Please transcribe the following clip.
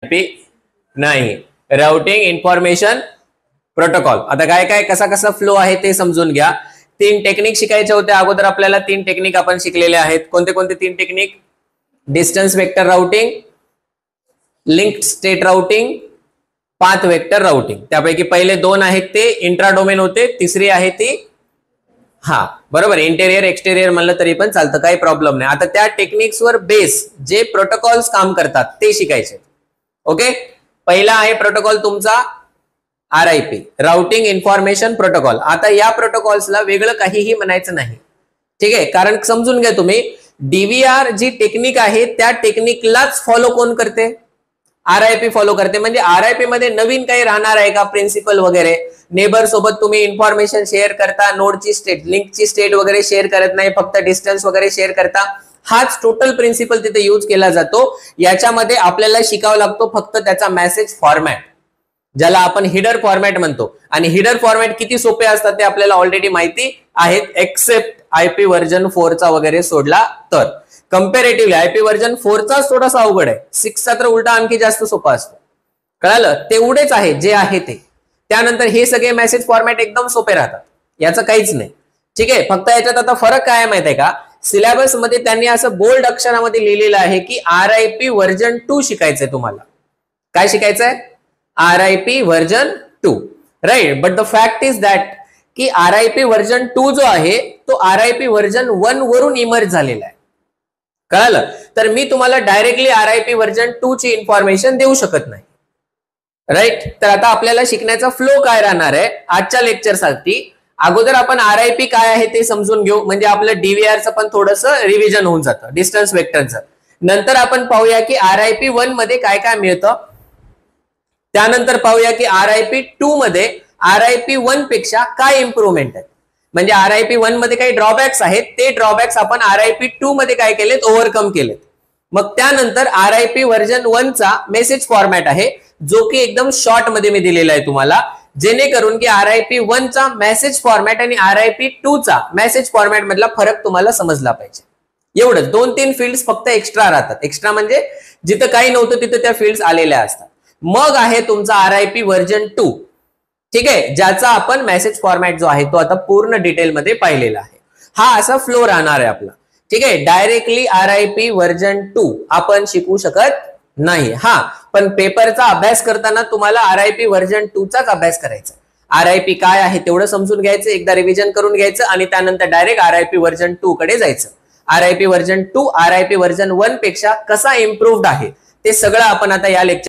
P नाही. Routing information protocol. आता काय काय कसा कसा फ्लो आहे ते समजून घ्या. 3 टेक्निक शिकायचे होते अगोदर आपल्याला. 3 टेक्निक आपण शिकलेले आहेत. कोणते कोणते 3 technique? Distance vector routing, linked state routing, path vector routing. त्यापैकी पहिले 2 आहेत ते इंट्रा डोमेन होते. तिसरी आहे ती बरोबर इंटेरियर एक्सटेरियर म्हणलं तरी पण चालतं, काही प्रॉब्लेम नाही. आता त्या टेक्निक्सवर बेस जे प्रोटोकॉल्स काम करतात ते शिकायचे. ओके, पहिला आहे प्रोटोकॉल तुमचा RIP, राउटिंग इन्फॉर्मेशन प्रोटोकॉल. आता या प्रोटोकॉल्सला वेगळं काहीही म्हणायचं नाही, ठीक आहे. कारण समजून घ्या तुम्ही, DVR जी टेक्निक आहे त्या टेक्निकलाच फॉलो कोण करते? RIP फॉलो करते. म्हणजे RIP मध्ये नवीन काही राहणार आहे का? प्रिन्सिपल वगैरे, नेबर सोबत तुम्ही इन्फॉर्मेशन शेअर करता, नोडची स्टेट, लिंकची स्टेट वगैरे शेअर करत नाही, फक्त डिस्टन्स वगैरे शेअर करता. हाच टोटल प्रिन्सिपल तिथे यूज केला जातो. याच्यामध्ये आपल्याला शिकावं लागतो फक्त त्याचा मेसेज फॉर्मॅट, ज्याला आपण हिडर फॉर्मॅट म्हणतो. आणि हिडर फॉर्मॅट किती सोपे असतात ते आपल्याला ऑलरेडी माहिती आहेत, एक्सेप्ट IP व्हर्जन 4 चा वगैरे सोडला तर. कंपॅरेटिव्हली IP व्हर्जन 4 चा थोडासा अवघड आहे, 6 चा तर उलटा आणखी जास्त सोपा असतो. कळालं? तेवढेच आहे जे आहे ते. त्यानंतर हे सगळे मेसेज फॉर्मॅट एकदम सोपे राहतात, याचं काहीच नाही, ठीक आहे. फक्त याच्यात आता फरक काय माहिती आहे का? सिलेबस मध्ये त्यांनी असं बोल्ड अक्षरामध्ये लिहिलेलं आहे की RIP व्हर्जन 2 शिकायचंय तुम्हाला. काय शिकायचंय? RIP version 2, right. But the fact is that की RIP व्हर्जन 2 जो आहे तो RIP व्हर्जन 1 वरून इमर्ज झालेला आहे. कळालं? तर मी तुम्हाला डायरेक्टली RIP व्हर्जन 2 ची इन्फॉर्मेशन देऊ शकत नाही, राईट. तर आता आपल्याला शिकण्याचा फ्लो काय राहणार आहे आजच्या लेक्चरसाठी? अगोदर आपण RIP काय आहे ते समजून घेऊ, म्हणजे आपलं DVRचं पण थोडंसं रिव्हिजन होऊन जातं, डिस्टन्स वेक्टरचं. नंतर आपण पाहूया की RIP 1 मध्ये काय काय मिळतं. त्यानंतर पाहूया की RIP 2 मध्ये RIP 1 पेक्षा काय इम्प्रूव्हमेंट आहे. म्हणजे RIP 1 मध्ये काही ड्रॉबॅक्स आहेत, ते ड्रॉबॅक्स आपण RIP 2 मध्ये काय केलेत? ओव्हरकम केलेत. मग त्यानंतर RIP व्हर्जन 1 चा मेसेज फॉर्मॅट आहे, जो की एकदम शॉर्ट मध्ये मी दिलेला आहे तुम्हाला, जेणेकरून की RIP 1 चा मेसेज फॉर्मॅट आणि RIP 2 चा मेसेज फॉर्मॅट मधला फरक तुम्हाला समजला पाहिजे. एवढंच. 2-3 फील्ड्स फक्त एक्स्ट्रा राहतात. एक्स्ट्रा म्हणजे जिथं काही नव्हतं तिथं त्या फील्ड्स आलेल्या असतात. मग आहे तुमचा RIP व्हर्जन 2, ठीक आहे, ज्याचा आपण मेसेज फॉर्मॅट जो आहे तो आता पूर्ण डिटेलमध्ये पाहिलेला आहे. हा असा फ्लो राहणार आहे आपला, ठीक आहे. डायरेक्टली RIP व्हर्जन 2 आपण शिकू शकत नाही. पण पेपरचा अभ्यास करताना तुम्हाला RIP व्हर्जन 2 चाच अभ्यास करायचा. RIP काय आहे तेवढं समजून घ्यायचं, एकदा रिव्हिजन करून घ्यायचं आणि त्यानंतर डायरेक्ट RIP व्हर्जन 2 कडे जायचं. RIP व्हर्जन 2 RIP व्हर्जन 1 पेक्षा कसा इम्प्रूव्ड आहे ते सगळं आपण आता या लेक्चर